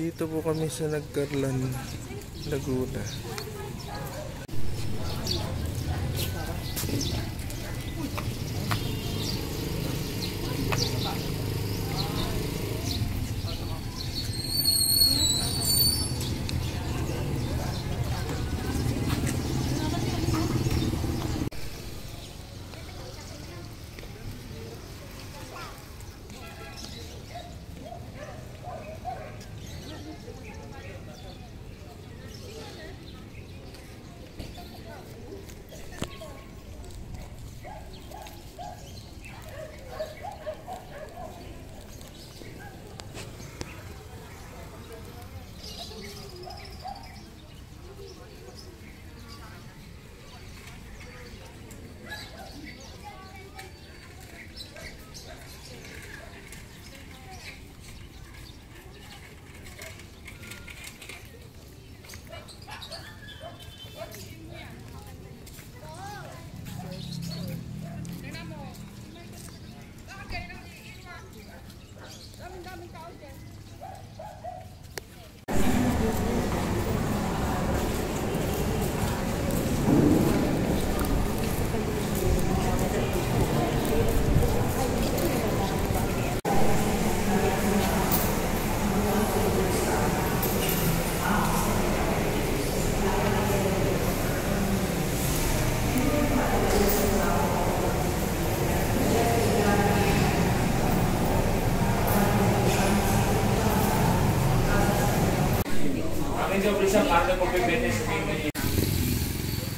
Dito po kami sa Nagcarlan, Laguna.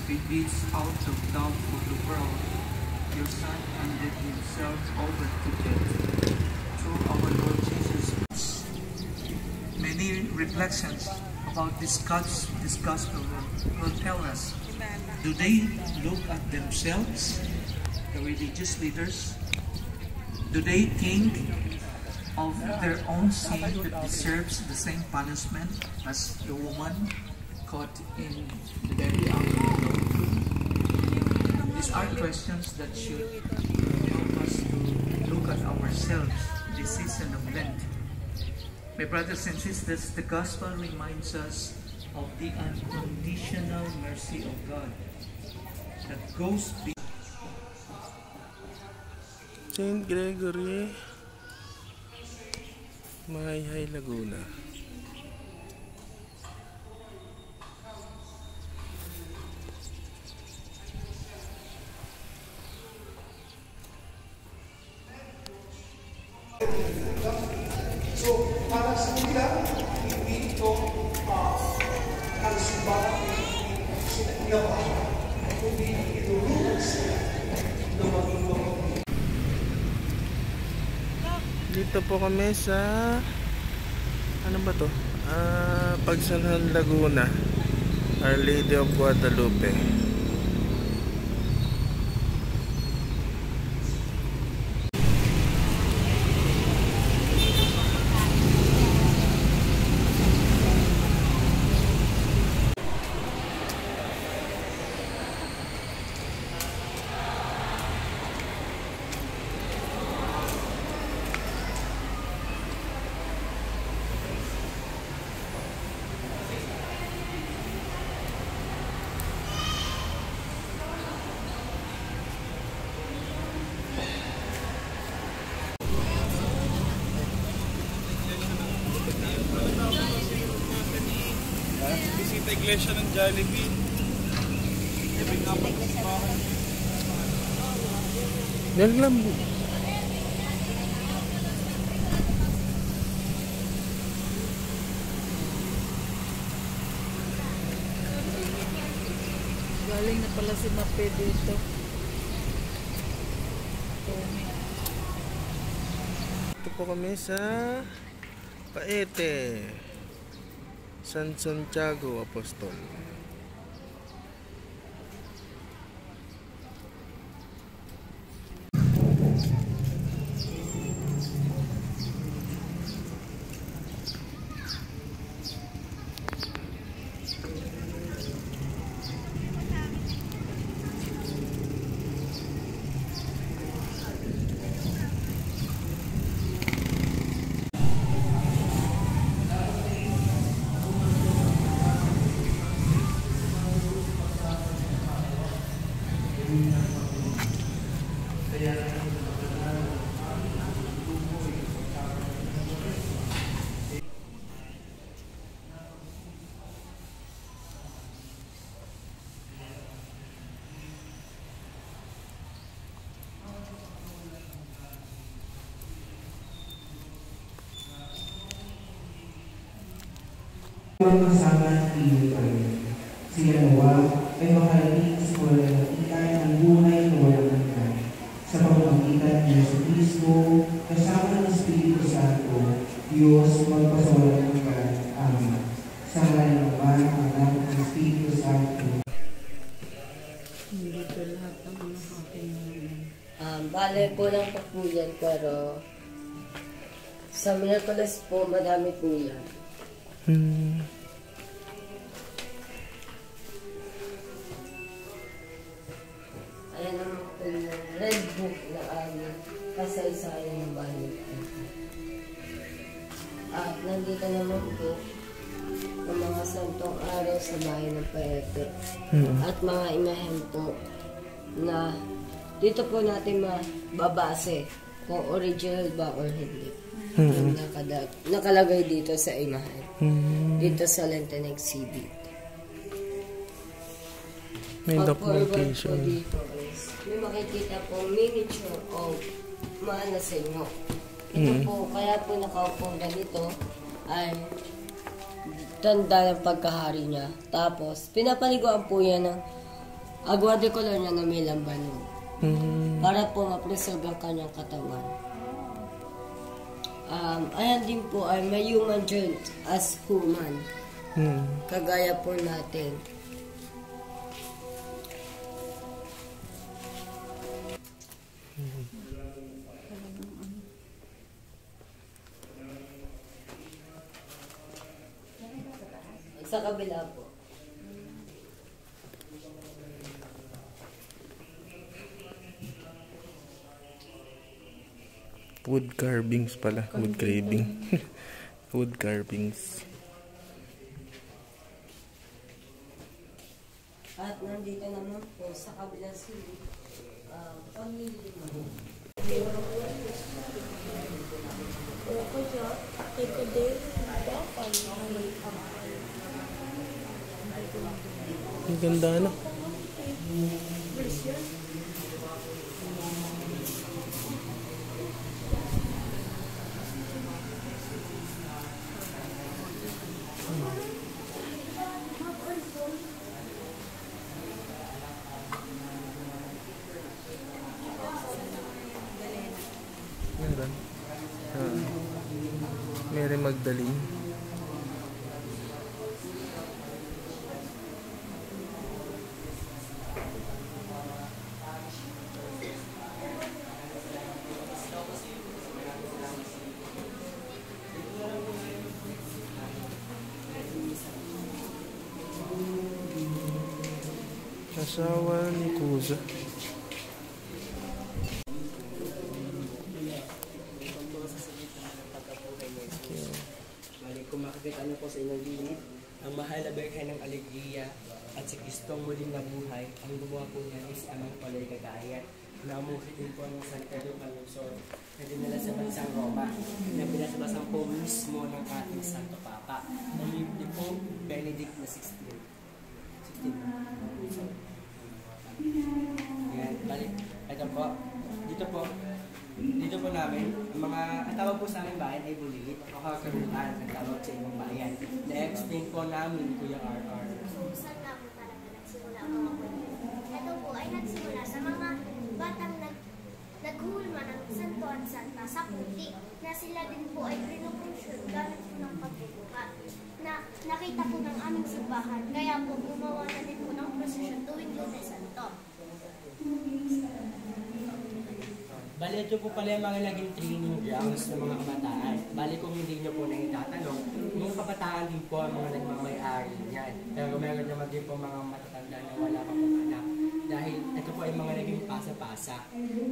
It reads out of love for the world, your Son handed himself over to death through our Lord Jesus Christ. Many reflections about this gospel will tell us, do they look at themselves, the religious leaders? Do they think of their own sin that deserves the same punishment as the woman caught in the very act of adultery? These are questions that should help us to look at ourselves this season of Lent. My brothers and sisters, the gospel reminds us of the unconditional mercy of God that goes beyond St. Gregory, Mahayhay, Laguna. So, para sa kanila, hindi ito ang sumbang sila inawa. Kundi itulungan sila na magulong. Dito po kami sa ano ba to? Pagsanhan, Laguna, Our Lady of Guadalupe. Bisita iglesia ng Jollibee. Ibig apat na bahay. Naglambo. Galing na pala si Mape dito. Ito po kami sa Paete, San Santiago Apostol. Mga kasama ng iyon, sila nawa ay makarating sa walang nakita ng buhay na walang hanggan. Sa pamamagitan ni Yesu Cristo, kasama ng Espiritu Santo, Diyos magpasawalang hanggan. Amen. Sa ngalan ng Ama, ng Anak, ng Espiritu Santo. Hindi ko lahat ang nakakinuha. Bale po lang po yan, pero sa Miyerkules po, madami po yan. Ayan naman po yung red book na kasaysayan ng bahay. At nandito naman po ang mga santong araw sa bahay ng Paete. At mga imahen po na dito po natin mababase kung original ba or hindi. Yung nakalagay dito sa imahen. Dito sa Lenten exhibit. May documentation. documentation. Dito is, may makikita po miniature of Maanaseño. Ito po, kaya po nakaupo ganito ay tanda ng pagkahari niya. Tapos, pinapaliguan po yan ng agua de color niya na may lambanog. Para po ma-preserve ang kanyang katawan. Ayan din po ay may human joint as human. Kagaya po natin. Sa kabila po. Wood carvings pala. Wood carving. Wood carvings. At nandito naman po sa kabila sili, pamilya mo. Ang ganda na. Meron. Mary Magdalene. Asawa ni Kuza. Kung makikita niyo po sa inyong gilid, ang mahal na Birhen ng Alegria at si Kristong muling nabuhay, ang gumawa po niya is Amang Paloy Cagayat, na umuwi din po ng San Pedro Calungsod na dinala sa bansang Roma, na pinasabasan po mismo ng ating Santo Papa. Umibli po Benedict na 16. Ayan, balik. Ito po. Dito po namin, ang tawag po sa aming bayan ay bulilit o kakarutan ang tawag sa ibang bayan. Na-explain po namin, Kuya RR. Saan nga po talaga nagsimula ang mga bulilit? Ito po ay nagsimula sa mga batang naghulma ng santo at santa sa puti na sila din po ay pinupunsyon gamit po ng pagbubuhat. Na nakita po ng aming simbahan, kaya po gumawa na din po ng prosesyon tuwing Lunes Santo. Bali, ito po pala yung mga naging training grounds ng mga kabataan. Bali, kung hindi nyo po nang itatanong, yung kabataan din po ang mga nagmamay-ari niyan. Pero meron naman din po mga matatanda na wala pa pong anak. Dahil ito po ay mga naging pasa-pasa.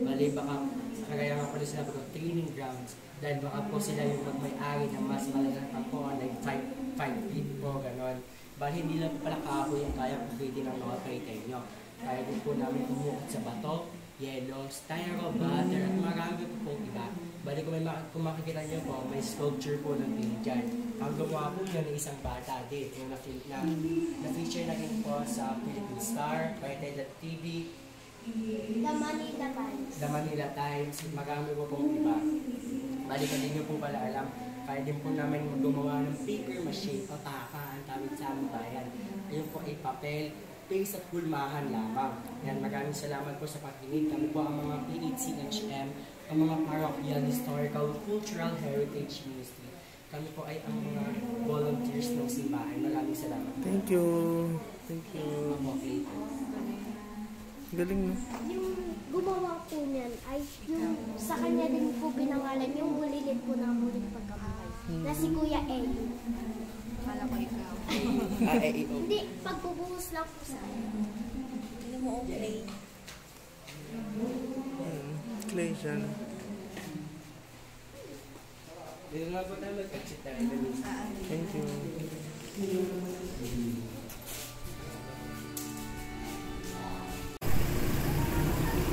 Bali, baka kagaya nga po sila po training grounds. Dahil baka po sila yung magmay-ari na mas malalang pa po, like 5 feet po, gano'n. Bali, hindi lang po pala kahoy yung kaya kukitin ng mga kaitin nyo. Kaya din po namin umukot sa bato, yellow, styro, butter, at marami po pong iba. Bali kung makikita nyo po, may sculpture po ng pin dyan. Ang gumawa po yun ng isang bata din, yung na-feature na rin po sa Philippine Star, Paite.tv, The Manila Times. Marami po pong iba. Bali, hindi nyo po pala alam, Kaya din po namin gumawa ng paper mache, pataka, ang tawag sa aming bayan. Ayun po ay papel, paste at hulmahan lamang. Yan, maraming salamat po sa pakinig. Kami po ang mga PHCHM, ang mga Parochial Historical Cultural Heritage Ministry. Kami po ay ang mga volunteers ng simbahan. Maraming salamat. Thank you. Thank you. Okay. Galing, no? Yung gumawa po niyan ay yung sa kanya din po pinangalan yung bulilit po na muling pagkabuhay. Na si Kuya Eli. Kala ko ikaw. Hindi, pagbubuhos lang po sa akin. Hindi mo okay. Clay siya, no? Dito nga po tayo magkachit tayo. Thank you.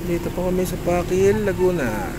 Dito po kami sa Pakil, Laguna.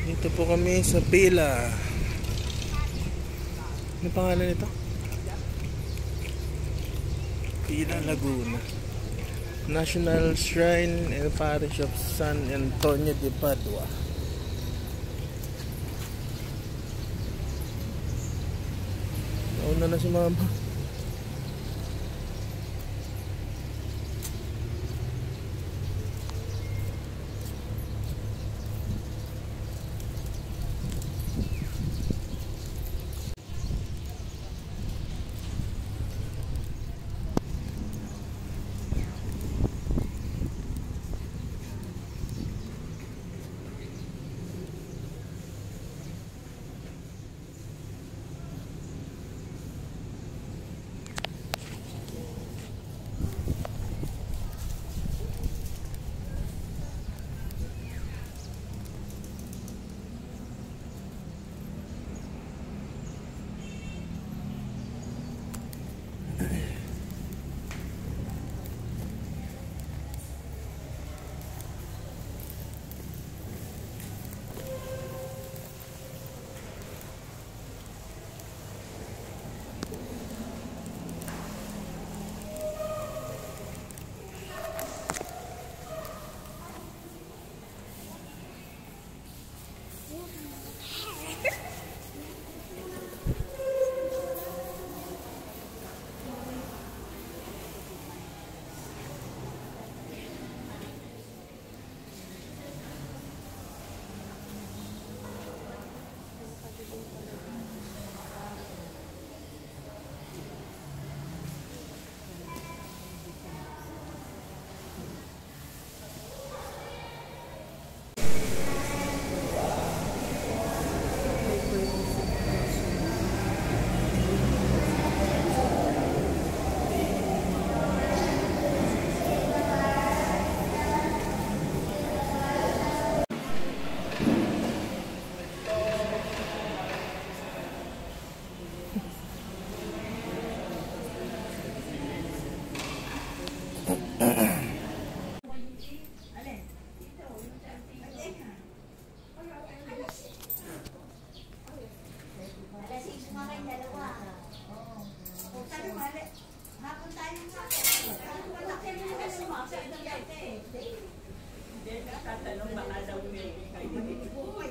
Dito po kami sa Pila. Ano pangalan nito? Pila, Laguna. National Shrine and Parish of San Antonio de Padua. Nauna na si Mama. Tatanong baka daw may kayo.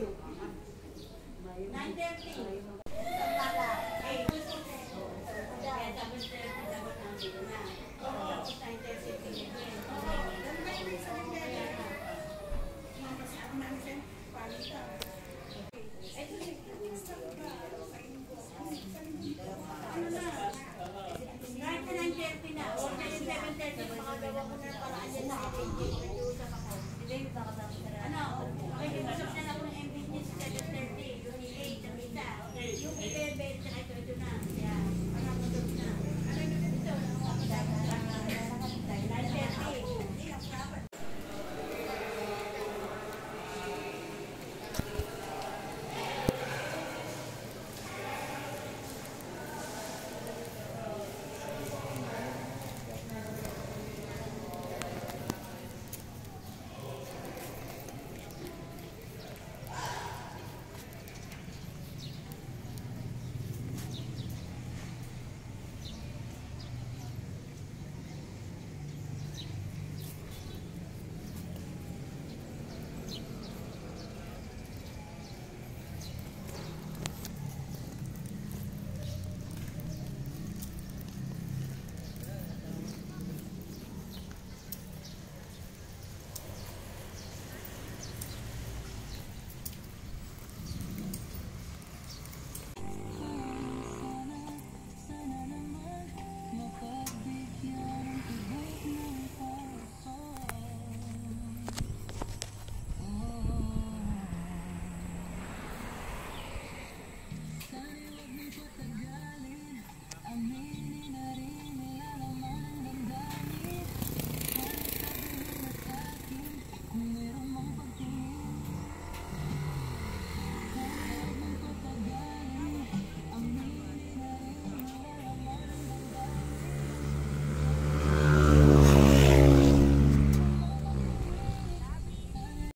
Sana huwag mong patagalin ang